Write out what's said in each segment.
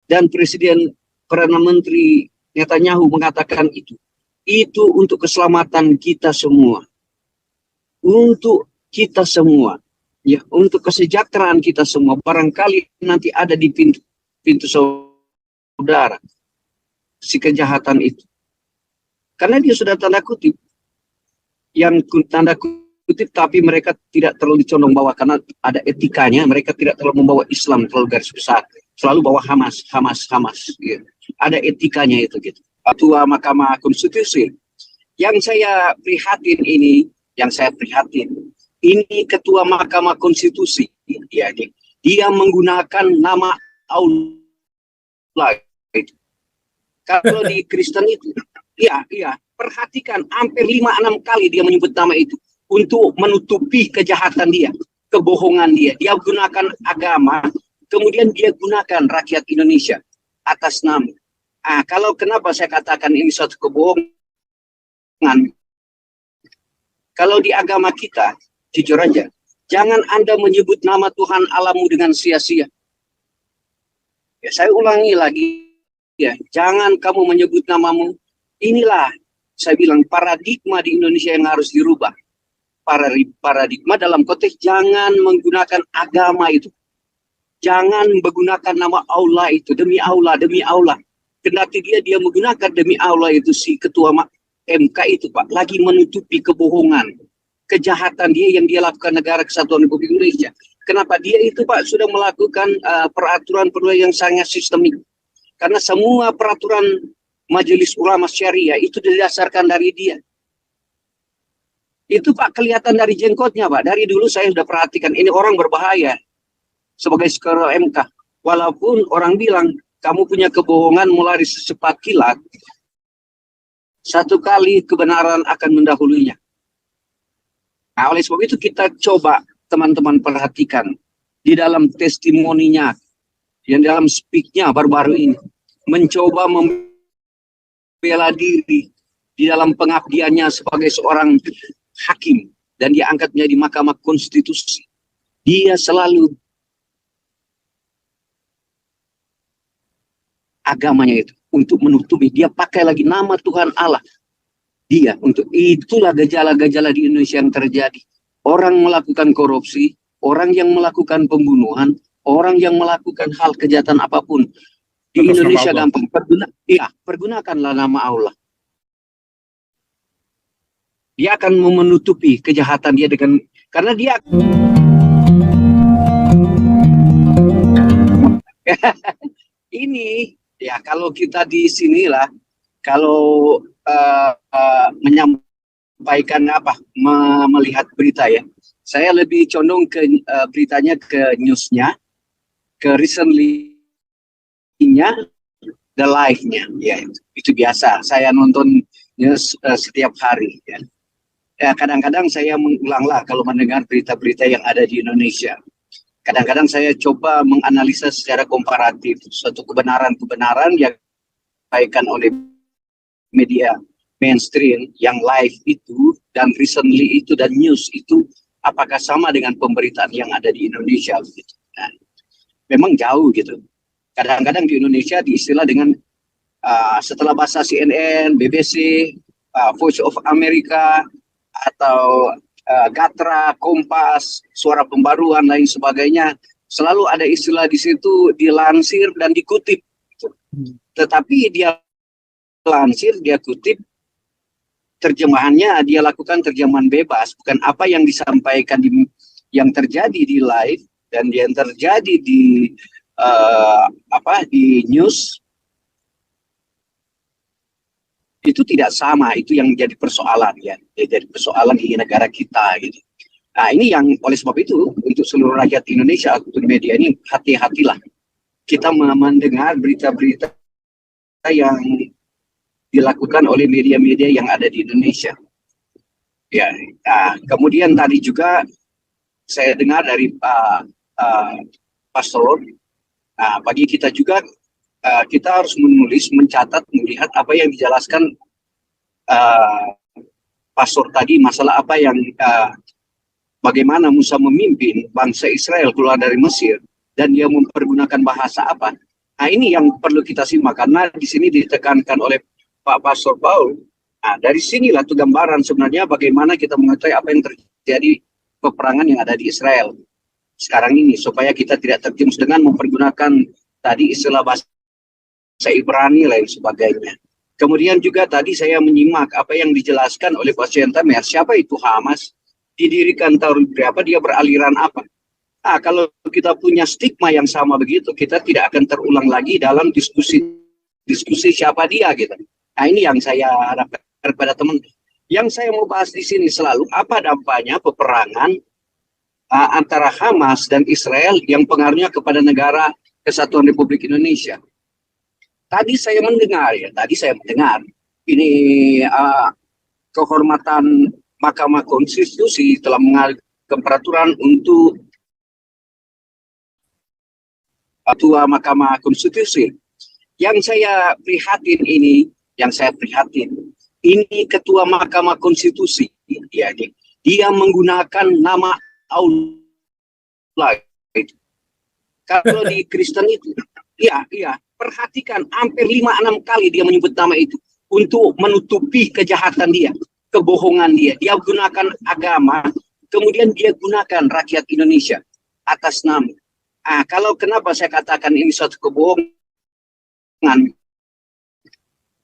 dan Perdana Menteri Netanyahu mengatakan itu untuk keselamatan kita semua, untuk kita semua, ya, untuk kesejahteraan kita semua. Barangkali nanti ada di pintu saudara si kejahatan itu, karena dia sudah tanda kutip, tapi mereka tidak terlalu condong bawah karena ada etikanya. Mereka tidak terlalu membawa Islam terlalu garis besar, selalu bawa Hamas, gitu. Ada etikanya itu gitu. Ketua Mahkamah Konstitusi yang saya prihatin ini Ketua Mahkamah Konstitusi, ya, dia menggunakan nama Allah. Kalau di Kristen itu, iya, perhatikan, hampir 5-6 kali dia menyebut nama itu untuk menutupi kejahatan dia, kebohongan dia. Dia gunakan agama, kemudian dia gunakan rakyat Indonesia atas nama. Kalau kenapa saya katakan ini suatu kebohongan? Kalau di agama kita, jujur aja, jangan Anda menyebut nama Tuhan Allahmu dengan sia-sia. Ya, saya ulangi lagi, ya, jangan kamu menyebut namamu. Inilah saya bilang paradigma di Indonesia yang harus dirubah. Paradigma dalam konteks jangan menggunakan agama itu. Jangan menggunakan nama Allah itu, demi Allah. Kendati dia menggunakan demi Allah itu, si ketua MK itu, Pak, lagi menutupi kebohongan, kejahatan dia yang dia lakukan negara kesatuan Republik Indonesia. Kenapa? Dia itu, Pak, sudah melakukan peraturan yang sangat sistemik. Karena semua peraturan Majelis Ulama Syariah itu didasarkan dari dia. Itu, Pak, kelihatan dari jenggotnya, Pak. Dari dulu saya sudah perhatikan, ini orang berbahaya sebagai skoro MK. Walaupun orang bilang, kamu punya kebohongan mulai secepat kilat, satu kali kebenaran akan mendahulunya. Nah, oleh sebab itu kita coba teman-teman perhatikan di dalam testimoninya, yang dalam speak-nya baru-baru ini, mencoba membela diri di dalam pengabdiannya sebagai seorang hakim, dan dia angkat menjadi Mahkamah Konstitusi. Dia selalu agamanya itu untuk menutupi, dia pakai lagi nama Tuhan Allah. Dia untuk itulah gejala-gejala di Indonesia yang terjadi. Orang melakukan korupsi, orang yang melakukan pembunuhan, orang yang melakukan hal kejahatan apapun di Indonesia gampang. Pergunakanlah nama Allah. Dia akan menutupi kejahatan dia dengan, karena dia ini, ya, kalau kita di sinilah, kalau menyampaikan melihat berita, ya, saya lebih condong ke beritanya, ke newsnya, ke recently-nya, the live-nya, ya, itu biasa. Saya nonton news setiap hari, ya. Ya, kadang-kadang saya mengulanglah kalau mendengar berita-berita yang ada di Indonesia. Kadang-kadang saya coba menganalisa secara komparatif suatu kebenaran-kebenaran yang disampaikan oleh media mainstream yang live itu dan recently itu dan news itu, apakah sama dengan pemberitaan yang ada di Indonesia gitu. Nah, memang jauh gitu. Kadang-kadang di Indonesia diistilah dengan setelah bahasa CNN, BBC, Voice of America, atau Gatra, Kompas, Suara Pembaruan, lain sebagainya, selalu ada istilah di situ dilansir dan dikutip. Tetapi dia lansir, dia kutip, terjemahannya dia lakukan terjemahan bebas, bukan apa yang disampaikan yang terjadi di live dan yang terjadi di di news itu tidak sama. Itu yang jadi persoalan, ya, jadi persoalan di negara kita gitu. Nah, ini yang oleh sebab itu untuk seluruh rakyat Indonesia, untuk media ini, hati-hatilah kita mendengar berita-berita yang dilakukan oleh media-media yang ada di Indonesia. Ya, kemudian tadi juga saya dengar dari Pastor, bagi kita juga kita harus menulis, mencatat, melihat apa yang dijelaskan Pastor tadi, masalah apa yang bagaimana Musa memimpin bangsa Israel keluar dari Mesir dan dia mempergunakan bahasa apa. Nah, ini yang perlu kita simak karena di sini ditekankan oleh Pak Pastor Paul. Nah, dari sinilah tuh gambaran sebenarnya bagaimana kita mengetahui apa yang terjadi peperangan yang ada di Israel sekarang ini, supaya kita tidak terjerumus dengan mempergunakan tadi istilah bahasa Ibrani lain sebagainya. Kemudian juga tadi saya menyimak apa yang dijelaskan oleh Pak Siantamer, siapa itu Hamas, didirikan tahun berapa, dia beraliran apa. Kalau kita punya stigma yang sama begitu, kita tidak akan terulang lagi dalam diskusi siapa dia gitu. Nah, ini yang saya harapkan kepada teman. Yang saya mau bahas di sini selalu apa dampaknya peperangan antara Hamas dan Israel yang pengaruhnya kepada negara Kesatuan Republik Indonesia. Tadi saya mendengar ini kehormatan Mahkamah Konstitusi telah mengeluarkan peraturan untuk Ketua Mahkamah Konstitusi. Yang saya prihatin ini Ketua Mahkamah Konstitusi, dia menggunakan nama Allah. Kalau di Kristen itu, perhatikan hampir 5-6 kali dia menyebut nama itu untuk menutupi kejahatan dia, kebohongan dia. Dia gunakan agama, kemudian dia gunakan rakyat Indonesia atas nama. Kalau kenapa saya katakan ini suatu kebohongan?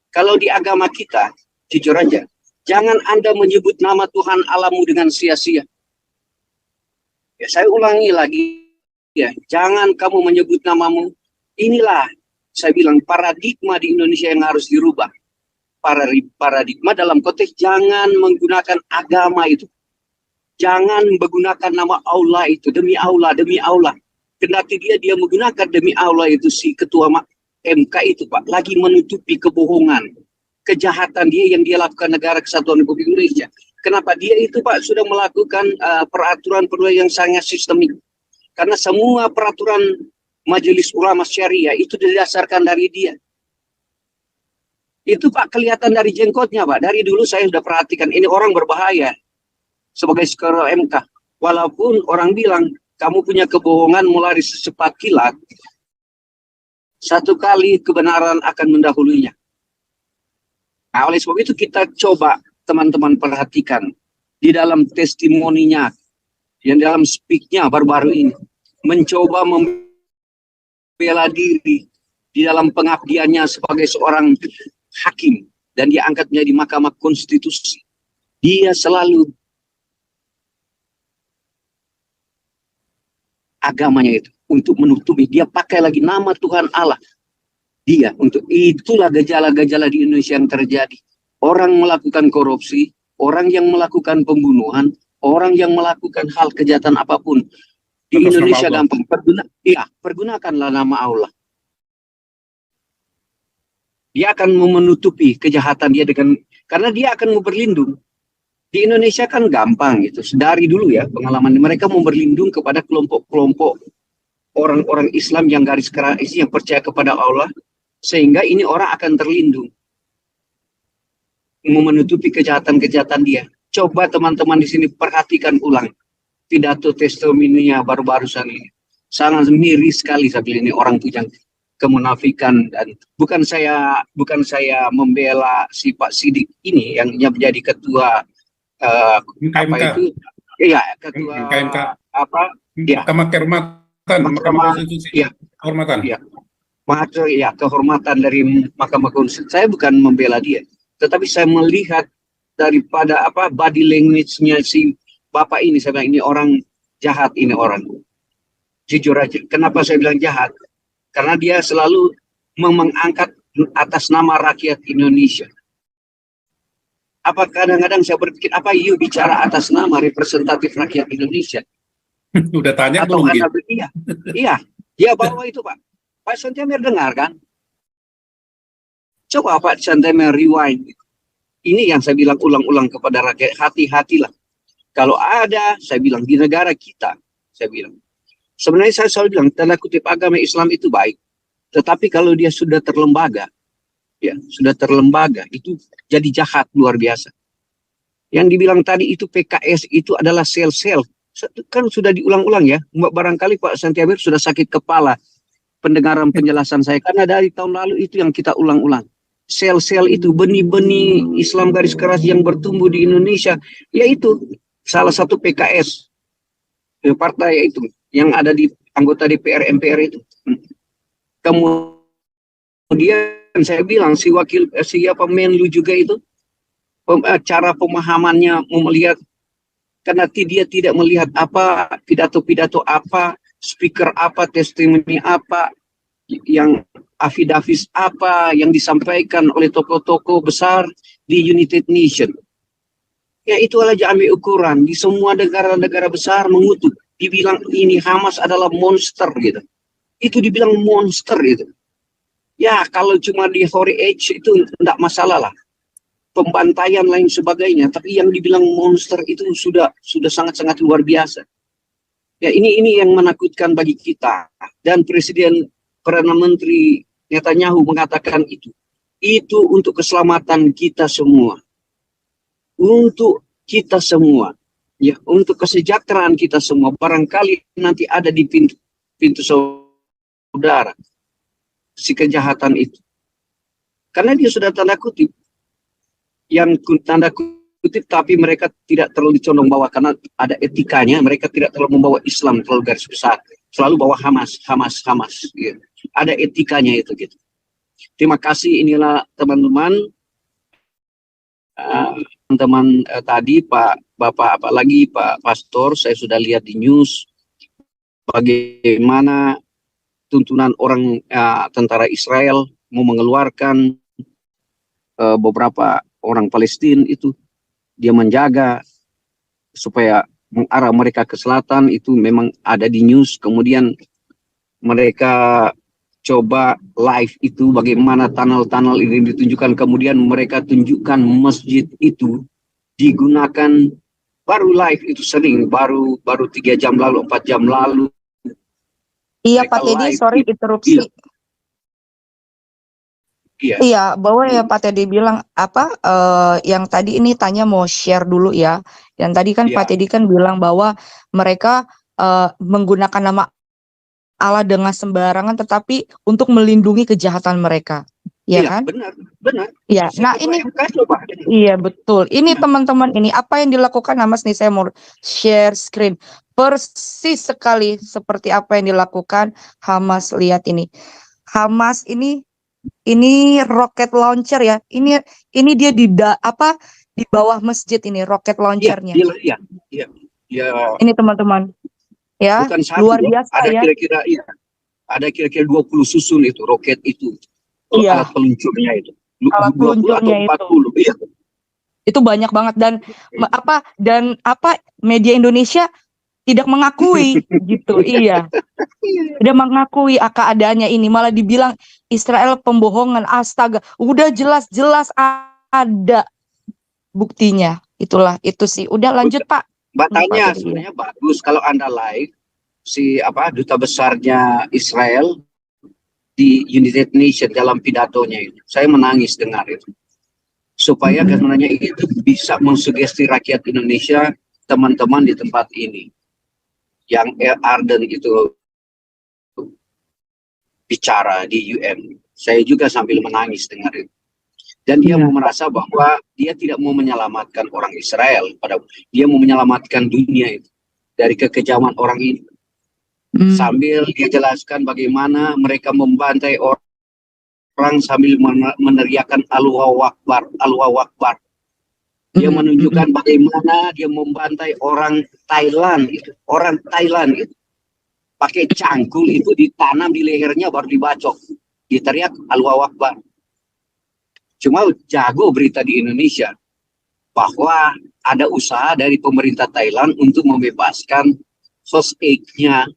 Kalau di agama kita, jujur aja, jangan Anda menyebut nama Tuhan Allahmu dengan sia-sia. Ya, saya ulangi lagi, jangan kamu menyebut namamu. Inilah saya bilang paradigma di Indonesia yang harus dirubah. Paradigma dalam konteks jangan menggunakan agama itu. Jangan menggunakan nama Allah itu, demi Allah, demi Allah. Kendati dia menggunakan demi Allah itu, si ketua MK itu Pak, lagi menutupi kebohongan, kejahatan dia yang dia lakukan negara Kesatuan Republik Indonesia. Kenapa dia itu Pak sudah melakukan peraturan yang sangat sistemik. Karena semua peraturan Majelis Ulama Syariah itu didasarkan dari dia. Itu Pak kelihatan dari jenggotnya Pak. Dari dulu saya sudah perhatikan ini orang berbahaya sebagai ketua MK. Walaupun orang bilang kamu punya kebohongan mulai secepat kilat, satu kali kebenaran akan mendahulunya. Nah, oleh sebab itu kita coba teman-teman perhatikan di dalam testimoninya, yang dalam speak-nya baru-baru ini, mencoba membela diri di dalam pengabdiannya sebagai seorang hakim, dan dia angkat menjadi Mahkamah Konstitusi. Dia selalu agamanya itu untuk menutupi, dia pakai lagi nama Tuhan Allah. Dia untuk itulah gejala-gejala di Indonesia yang terjadi. Orang melakukan korupsi, orang yang melakukan pembunuhan, orang yang melakukan hal kejahatan apapun di Indonesia gampang. Pergunakanlah nama Allah. Dia akan menutupi kejahatan dia karena dia akan mau berlindung. Di Indonesia kan gampang gitu. Dari dulu ya pengalaman mereka mau berlindung kepada kelompok-kelompok orang-orang Islam yang garis keras, yang percaya kepada Allah, sehingga ini orang akan terlindung. Mau menutupi kejahatan-kejahatan dia. Coba teman-teman di sini perhatikan ulang pidato testimoninya baru-barusan ini. Sangat miris sekali saya bilang, ini orang punya kemunafikan. Dan bukan saya membela si Pak Sidik ini yang menjadi ketua apa itu? Iya, ketua KMK. Mahkamah Konstitusi. Iya, Kehormatan. Iya, kehormatan dari Mahkamah Konstitusi. Saya bukan membela dia, tetapi saya melihat daripada body language-nya si Bapak ini, saya bilang ini orang jahat, ini orang. Jujur aja. Kenapa saya bilang jahat? Karena dia selalu mengangkat atas nama rakyat Indonesia. Apa kadang-kadang saya berpikir, apa you bicara atas nama representatif rakyat Indonesia? Udah tanya atau belum? Iya, dia bawa itu Pak. Pak Siantamer dengar kan? Coba Pak Siantamer rewind. Ini yang saya bilang ulang-ulang kepada rakyat, hati-hatilah. Kalau ada, saya bilang di negara kita, saya bilang. Sebenarnya saya selalu bilang, tanda kutip agama Islam itu baik. Tetapi kalau dia sudah terlembaga, itu jadi jahat luar biasa. Yang dibilang tadi itu PKS itu adalah sel-sel. Kan sudah diulang-ulang ya. Barangkali Pak Siantamer sudah sakit kepala pendengaran penjelasan saya, karena dari tahun lalu itu yang kita ulang-ulang. Sel-sel itu, benih-benih Islam garis keras yang bertumbuh di Indonesia, yaitu salah satu PKS, partai itu, yang ada di anggota DPR MPR itu. Kemudian saya bilang, siapa Menlu juga itu, cara pemahamannya melihat, karena dia tidak melihat apa pidato-pidato apa, speaker apa, testimoni apa, yang afidafis apa yang disampaikan oleh tokoh-tokoh besar di United Nation. Ya itu aja ambil ukuran. Di semua negara-negara besar mengutuk. Dibilang ini Hamas adalah monster gitu. Itu dibilang monster gitu. Ya kalau cuma di Hori Age itu tidak masalah lah. Pembantaian lain sebagainya. Tapi yang dibilang monster itu sudah sangat-sangat luar biasa. Ya ini yang menakutkan bagi kita. Dan Perdana Menteri Netanyahu mengatakan itu. Itu untuk keselamatan kita semua. Untuk kita semua. Ya, untuk kesejahteraan kita semua. Barangkali nanti ada di pintu saudara si kejahatan itu. Karena dia sudah tanda kutip. Yang tanda kutip tapi mereka tidak terlalu dicondong bawah karena ada etikanya, mereka tidak terlalu membawa Islam terlalu garis besar. Selalu bawa Hamas. Gitu. Ada etikanya itu gitu. Terima kasih, inilah teman-teman tadi Bapak apalagi Pak Pastor, saya sudah lihat di news bagaimana tuntunan orang tentara Israel mau mengeluarkan beberapa orang Palestina itu, dia menjaga supaya mengarah mereka ke selatan, itu memang ada di news. Kemudian mereka coba live itu bagaimana tunnel-tunnel ini ditunjukkan, kemudian mereka tunjukkan masjid itu digunakan, baru live itu sering, baru 3 jam lalu, 4 jam lalu. Iya Pak Teddy, sorry interupsi. Iya, bahwa ya Pak Teddy bilang apa, yang tadi ini tanya mau share dulu ya. Yang tadi kan Pak Teddy kan bilang bahwa mereka menggunakan nama Allah dengan sembarangan, tetapi untuk melindungi kejahatan mereka, ya kan? Benar. Ya, nah ini, iya betul. Ini teman-teman, ini apa yang dilakukan Hamas nih, saya mau share screen. Persis sekali seperti apa yang dilakukan Hamas. Lihat ini, Hamas ini rocket launcher ya. Ini dia di bawah masjid ini rocket launchernya. Iya. Ini teman-teman. Ya, bukan satu, luar biasa ada ya. Ada kira-kira 20 susun itu roket itu. Iya. Alat peluncurnya itu. Alat peluncurnya 20 atau 40. Iya. Itu banyak banget, dan media Indonesia tidak mengakui gitu. Iya. Tidak mengakui keadaannya ini, malah dibilang Israel pembohongan. Astaga, udah jelas-jelas ada buktinya. Itulah itu sih. Udah lanjut Pak. Batanya sebenarnya bagus kalau Anda live duta besarnya Israel di United Nation dalam pidatonya itu. Saya menangis dengar itu. Supaya sebenarnya itu bisa mensugesti rakyat Indonesia, teman-teman di tempat ini. Yang Arden itu bicara di UN. Saya juga sambil menangis dengar itu. Dan dia mau merasa bahwa dia tidak mau menyelamatkan orang Israel, dia mau menyelamatkan dunia itu dari kekejaman orang ini. Sambil dia jelaskan bagaimana mereka membantai orang sambil meneriakan Allahu Akbar, Allahu Akbar. Dia menunjukkan bagaimana dia membantai orang Thailand itu, pakai cangkul itu ditanam di lehernya baru dibacok, diteriak Allahu Akbar. Cuma jago berita di Indonesia bahwa ada usaha dari pemerintah Thailand untuk membebaskan first aid-nya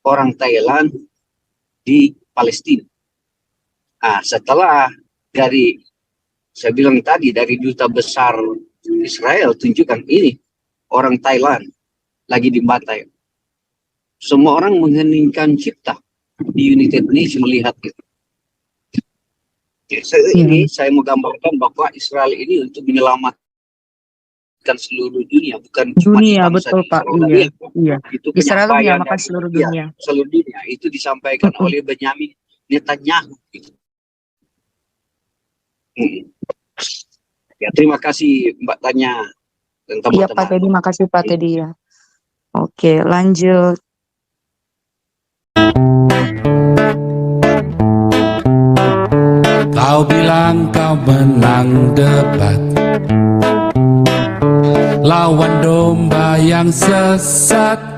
orang Thailand di Palestina. Nah, setelah saya bilang tadi dari duta besar Israel tunjukkan ini orang Thailand lagi dibantai, semua orang mengeningkan cipta di United Nations melihat itu. Ya, ini saya mau gambarkan bahwa Israel ini untuk menyelamatkan seluruh dunia, bukan cuma di Dunia, bangsa betul di Pak. Israel. Iya, iya. Itu Israel penyampaian menyamakan dari seluruh ya, dunia. seluruh dunia. Itu disampaikan Mm-mm. oleh Benyamin Netanyahu. Mm. Ya, terima kasih Mbak Tanya dan Iya Pak teman-teman. Teddy, makasih Pak Teddy ya. Oke, lanjut. Kau bilang kau menang debat, lawan domba yang sesat.